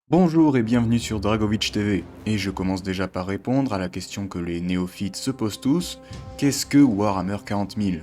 Bonjour et bienvenue sur Dragovich TV, et je commence déjà par répondre à la question que les néophytes se posent tous, qu'est-ce que Warhammer 40 000 ?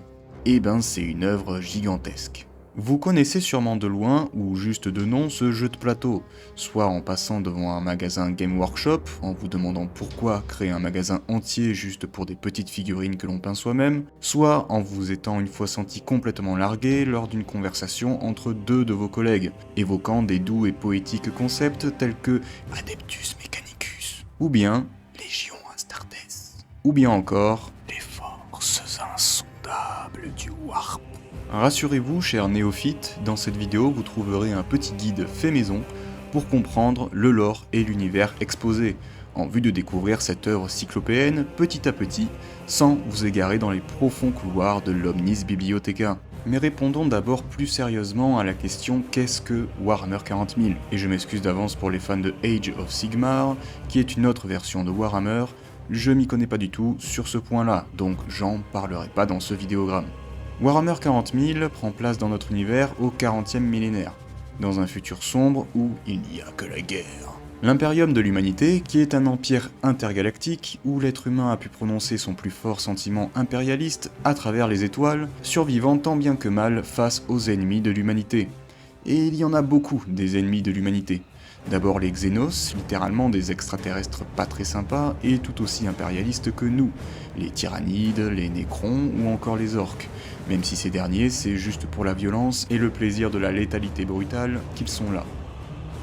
Eh ben c'est une œuvre gigantesque. Vous connaissez sûrement de loin, ou juste de nom, ce jeu de plateau, soit en passant devant un magasin Game Workshop, en vous demandant pourquoi créer un magasin entier juste pour des petites figurines que l'on peint soi-même, soit en vous étant une fois senti complètement largué lors d'une conversation entre deux de vos collègues, évoquant des doux et poétiques concepts tels que Adeptus Mechanicus, ou bien Légion Astartes, ou bien encore les forces insondables du Warp. Rassurez-vous, chers néophytes, dans cette vidéo vous trouverez un petit guide fait maison pour comprendre le lore et l'univers exposé, en vue de découvrir cette œuvre cyclopéenne petit à petit, sans vous égarer dans les profonds couloirs de l'Omnis Bibliotheca. Mais répondons d'abord plus sérieusement à la question qu'est-ce que Warhammer 40 000 ? Et je m'excuse d'avance pour les fans de Age of Sigmar, qui est une autre version de Warhammer, je m'y connais pas du tout sur ce point-là, donc j'en parlerai pas dans ce vidéogramme. Warhammer 40 000 prend place dans notre univers au 40e millénaire, dans un futur sombre où il n'y a que la guerre. L'Imperium de l'humanité, qui est un empire intergalactique où l'être humain a pu prononcer son plus fort sentiment impérialiste à travers les étoiles, survivant tant bien que mal face aux ennemis de l'humanité. Et il y en a beaucoup des ennemis de l'humanité. D'abord les Xénos, littéralement des extraterrestres pas très sympas et tout aussi impérialistes que nous, les Tyrannides, les Nécrons ou encore les Orques, même si ces derniers c'est juste pour la violence et le plaisir de la létalité brutale qu'ils sont là.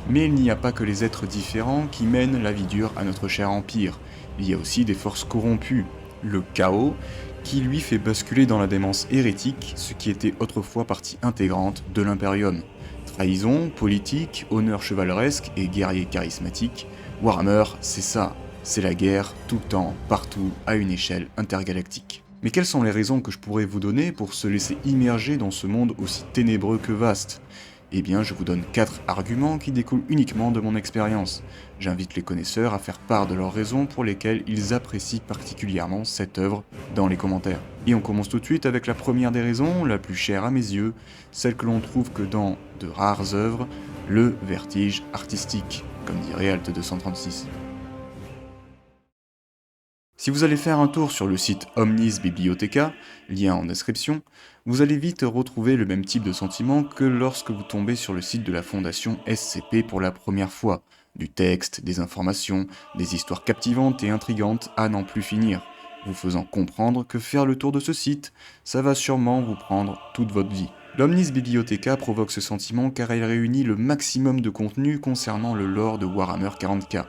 Mais il n'y a pas que les êtres différents qui mènent la vie dure à notre cher empire, il y a aussi des forces corrompues, le chaos, qui lui fait basculer dans la démence hérétique, ce qui était autrefois partie intégrante de l'Imperium. Trahison, politique, honneur chevaleresque et guerrier charismatique, Warhammer, c'est ça, c'est la guerre, tout le temps, partout, à une échelle intergalactique. Mais quelles sont les raisons que je pourrais vous donner pour se laisser immerger dans ce monde aussi ténébreux que vaste ? Eh bien, je vous donne 4 arguments qui découlent uniquement de mon expérience. J'invite les connaisseurs à faire part de leurs raisons pour lesquelles ils apprécient particulièrement cette œuvre dans les commentaires. Et on commence tout de suite avec la première des raisons, la plus chère à mes yeux, celle que l'on trouve que dans de rares œuvres, le vertige artistique, comme dirait Alt 236. Si vous allez faire un tour sur le site Omnis Bibliotheca, lien en description, vous allez vite retrouver le même type de sentiment que lorsque vous tombez sur le site de la fondation SCP pour la première fois. Du texte, des informations, des histoires captivantes et intrigantes à n'en plus finir, vous faisant comprendre que faire le tour de ce site, ça va sûrement vous prendre toute votre vie. L'Omnis Bibliotheca provoque ce sentiment car elle réunit le maximum de contenu concernant le lore de Warhammer 40K,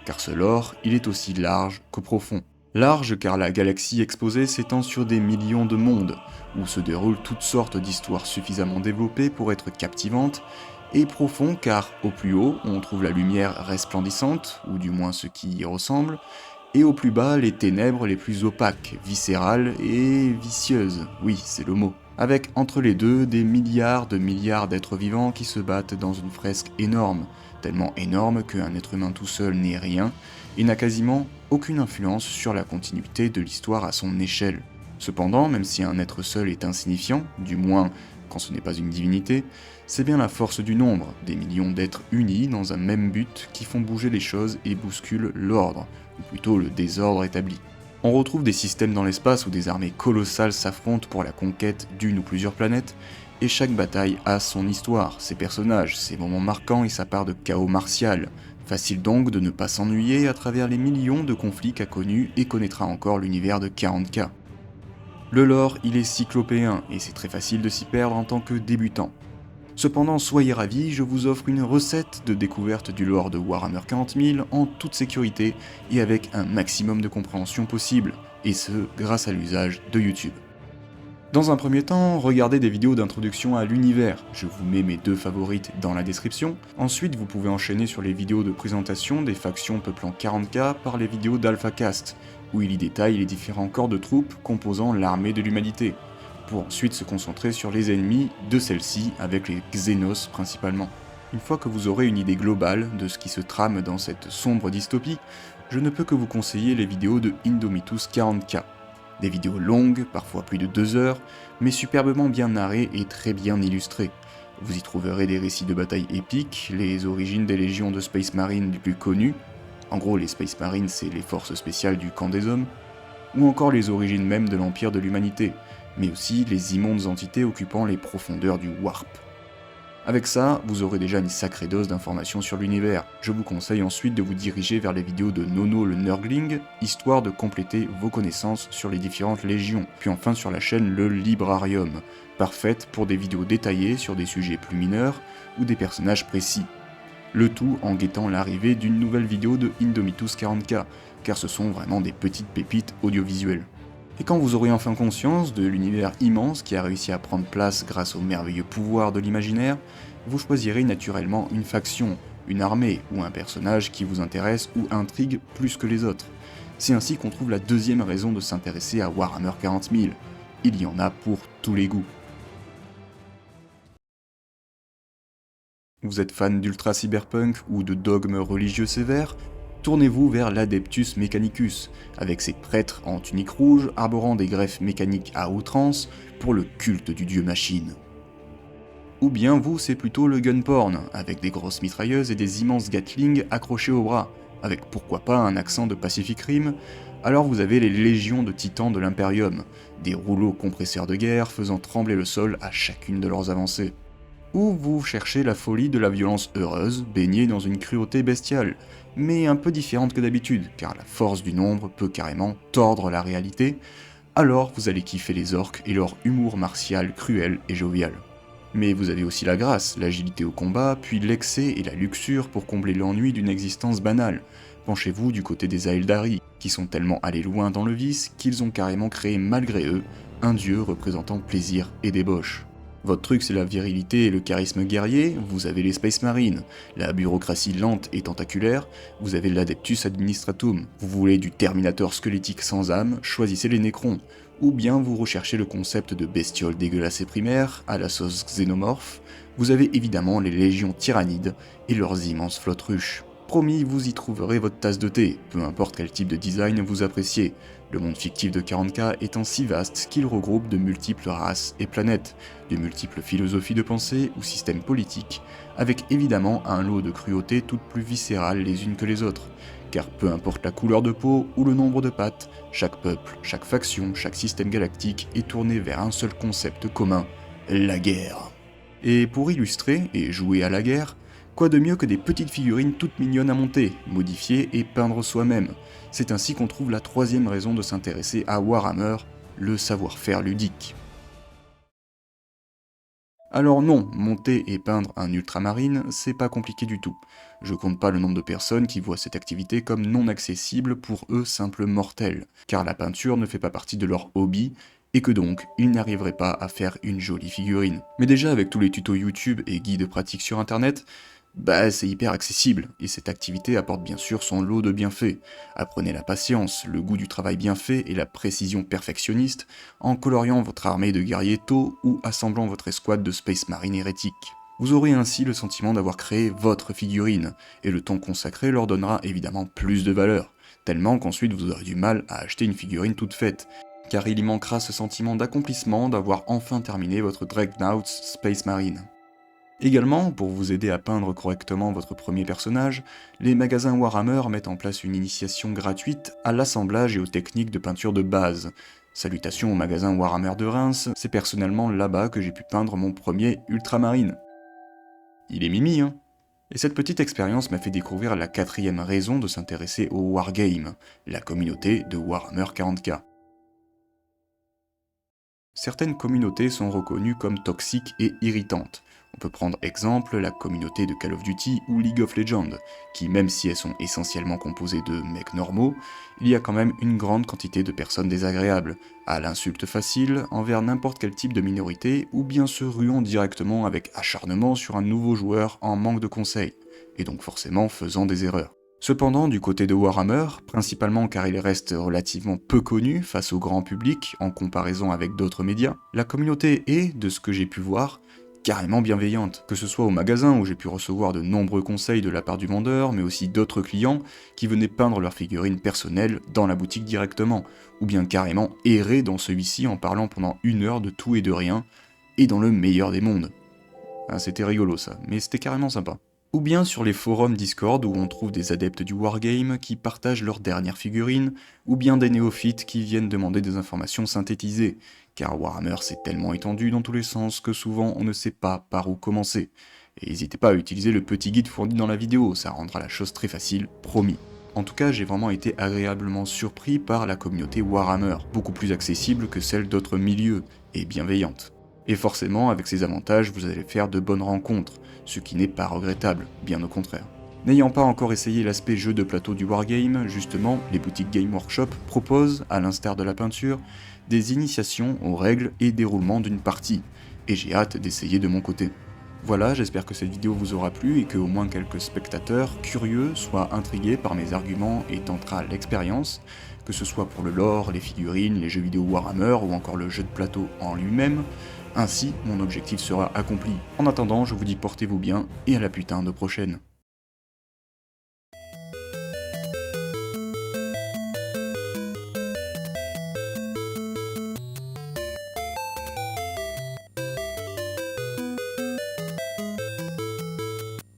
car ce lore, il est aussi large que profond. Large car la galaxie exposée s'étend sur des millions de mondes, où se déroulent toutes sortes d'histoires suffisamment développées pour être captivantes, et profond car au plus haut on trouve la lumière resplendissante, ou du moins ce qui y ressemble, et au plus bas les ténèbres les plus opaques, viscérales et vicieuses, oui c'est le mot. Avec entre les deux des milliards d'êtres vivants qui se battent dans une fresque énorme, tellement énorme qu'un être humain tout seul n'est rien, et n'a quasiment aucune influence sur la continuité de l'histoire à son échelle. Cependant, même si un être seul est insignifiant, du moins quand ce n'est pas une divinité, c'est bien la force du nombre, des millions d'êtres unis dans un même but qui font bouger les choses et bousculent l'ordre, ou plutôt le désordre établi. On retrouve des systèmes dans l'espace où des armées colossales s'affrontent pour la conquête d'une ou plusieurs planètes, et chaque bataille a son histoire, ses personnages, ses moments marquants et sa part de chaos martial. Facile donc de ne pas s'ennuyer à travers les millions de conflits qu'a connus et connaîtra encore l'univers de 40K. Le lore, il est cyclopéen, et c'est très facile de s'y perdre en tant que débutant. Cependant, soyez ravis, je vous offre une recette de découverte du lore de Warhammer 40 000 en toute sécurité et avec un maximum de compréhension possible, et ce, grâce à l'usage de YouTube. Dans un premier temps, regardez des vidéos d'introduction à l'univers, je vous mets mes 2 favorites dans la description. Ensuite, vous pouvez enchaîner sur les vidéos de présentation des factions peuplant 40K par les vidéos d'AlphaCast, où il y détaille les différents corps de troupes composant l'armée de l'humanité, pour ensuite se concentrer sur les ennemis de celle-ci avec les Xénos principalement. Une fois que vous aurez une idée globale de ce qui se trame dans cette sombre dystopie, je ne peux que vous conseiller les vidéos de Indomitus 40K. Des vidéos longues, parfois plus de 2 heures, mais superbement bien narrées et très bien illustrées. Vous y trouverez des récits de batailles épiques, les origines des légions de Space Marine les plus connues, en gros les Space Marines c'est les forces spéciales du camp des hommes, ou encore les origines même de l'Empire de l'Humanité, mais aussi les immondes entités occupant les profondeurs du Warp. Avec ça, vous aurez déjà une sacrée dose d'informations sur l'univers. Je vous conseille ensuite de vous diriger vers les vidéos de Nono le Nurgling, histoire de compléter vos connaissances sur les différentes légions, puis enfin sur la chaîne le Librarium, parfaite pour des vidéos détaillées sur des sujets plus mineurs ou des personnages précis. Le tout en guettant l'arrivée d'une nouvelle vidéo de Indomitus 40K, car ce sont vraiment des petites pépites audiovisuelles. Et quand vous aurez enfin conscience de l'univers immense qui a réussi à prendre place grâce au merveilleux pouvoir de l'imaginaire, vous choisirez naturellement une faction, une armée ou un personnage qui vous intéresse ou intrigue plus que les autres. C'est ainsi qu'on trouve la deuxième raison de s'intéresser à Warhammer 40 000. Il y en a pour tous les goûts. Vous êtes fan d'ultra cyberpunk ou de dogmes religieux sévères ? Tournez-vous vers l'Adeptus Mechanicus, avec ses prêtres en tunique rouge arborant des greffes mécaniques à outrance pour le culte du dieu machine. Ou bien vous, c'est plutôt le gun porn, avec des grosses mitrailleuses et des immenses Gatling accrochés au bras, avec pourquoi pas un accent de Pacific Rim. Alors vous avez les légions de titans de l'Imperium, des rouleaux compresseurs de guerre faisant trembler le sol à chacune de leurs avancées. Ou vous cherchez la folie de la violence heureuse, baignée dans une cruauté bestiale, mais un peu différente que d'habitude, car la force du nombre peut carrément tordre la réalité, alors vous allez kiffer les orques et leur humour martial cruel et jovial. Mais vous avez aussi la grâce, l'agilité au combat, puis l'excès et la luxure pour combler l'ennui d'une existence banale. Penchez-vous du côté des Aeldari, qui sont tellement allés loin dans le vice qu'ils ont carrément créé malgré eux un dieu représentant plaisir et débauche. Votre truc c'est la virilité et le charisme guerrier, vous avez les Space Marines, la bureaucratie lente et tentaculaire, vous avez l'Adeptus Administratum, vous voulez du Terminator squelettique sans âme, choisissez les Nécrons, ou bien vous recherchez le concept de bestiole dégueulasse et primaire, à la sauce xénomorphe, vous avez évidemment les légions tyrannides et leurs immenses flottes ruches. Promis, vous y trouverez votre tasse de thé, peu importe quel type de design vous appréciez, le monde fictif de 40K étant si vaste qu'il regroupe de multiples races et planètes, de multiples philosophies de pensée ou systèmes politiques, avec évidemment un lot de cruautés toutes plus viscérales les unes que les autres, car peu importe la couleur de peau ou le nombre de pattes, chaque peuple, chaque faction, chaque système galactique est tourné vers un seul concept commun, la guerre. Et pour illustrer et jouer à la guerre, quoi de mieux que des petites figurines toutes mignonnes à monter, modifier et peindre soi-même. C'est ainsi qu'on trouve la troisième raison de s'intéresser à Warhammer, le savoir-faire ludique. Alors non, monter et peindre un ultramarine, c'est pas compliqué du tout. Je compte pas le nombre de personnes qui voient cette activité comme non accessible pour eux simples mortels, car la peinture ne fait pas partie de leur hobby, et que donc, ils n'arriveraient pas à faire une jolie figurine. Mais déjà avec tous les tutos YouTube et guides pratiques sur internet, c'est hyper accessible, et cette activité apporte bien sûr son lot de bienfaits. Apprenez la patience, le goût du travail bien fait et la précision perfectionniste en coloriant votre armée de guerriers tôt ou assemblant votre escouade de Space Marine hérétiques. Vous aurez ainsi le sentiment d'avoir créé votre figurine, et le temps consacré leur donnera évidemment plus de valeur, tellement qu'ensuite vous aurez du mal à acheter une figurine toute faite, car il y manquera ce sentiment d'accomplissement d'avoir enfin terminé votre Dreadnought Space Marine. Également, pour vous aider à peindre correctement votre premier personnage, les magasins Warhammer mettent en place une initiation gratuite à l'assemblage et aux techniques de peinture de base. Salutations au magasin Warhammer de Reims, c'est personnellement là-bas que j'ai pu peindre mon premier Ultramarine. Il est mimi, hein? Et cette petite expérience m'a fait découvrir la quatrième raison de s'intéresser au Wargame, la communauté de Warhammer 40K. Certaines communautés sont reconnues comme toxiques et irritantes. On peut prendre exemple la communauté de Call of Duty ou League of Legends, qui même si elles sont essentiellement composées de mecs normaux, il y a quand même une grande quantité de personnes désagréables, à l'insulte facile envers n'importe quel type de minorité ou bien se ruant directement avec acharnement sur un nouveau joueur en manque de conseils, et donc forcément faisant des erreurs. Cependant, du côté de Warhammer, principalement car il reste relativement peu connu face au grand public en comparaison avec d'autres médias, la communauté est, de ce que j'ai pu voir, carrément bienveillante, que ce soit au magasin où j'ai pu recevoir de nombreux conseils de la part du vendeur, mais aussi d'autres clients qui venaient peindre leurs figurines personnelles dans la boutique directement, ou bien carrément errer dans celui-ci en parlant pendant 1 heure de tout et de rien, et dans le meilleur des mondes. Ah, c'était rigolo ça, mais c'était carrément sympa. Ou bien sur les forums Discord où on trouve des adeptes du wargame qui partagent leurs dernières figurines, ou bien des néophytes qui viennent demander des informations synthétisées, car Warhammer c'est tellement étendu dans tous les sens que souvent on ne sait pas par où commencer. Et n'hésitez pas à utiliser le petit guide fourni dans la vidéo, ça rendra la chose très facile, promis. En tout cas, j'ai vraiment été agréablement surpris par la communauté Warhammer, beaucoup plus accessible que celle d'autres milieux, et bienveillante. Et forcément, avec ces avantages, vous allez faire de bonnes rencontres, ce qui n'est pas regrettable, bien au contraire. N'ayant pas encore essayé l'aspect jeu de plateau du wargame, justement, les boutiques Game Workshop proposent, à l'instar de la peinture, des initiations aux règles et déroulement d'une partie, et j'ai hâte d'essayer de mon côté. Voilà, j'espère que cette vidéo vous aura plu et que au moins quelques spectateurs curieux soient intrigués par mes arguments et tentera l'expérience, que ce soit pour le lore, les figurines, les jeux vidéo Warhammer ou encore le jeu de plateau en lui-même. Ainsi, mon objectif sera accompli. En attendant, je vous dis portez-vous bien et à la putain de prochaine.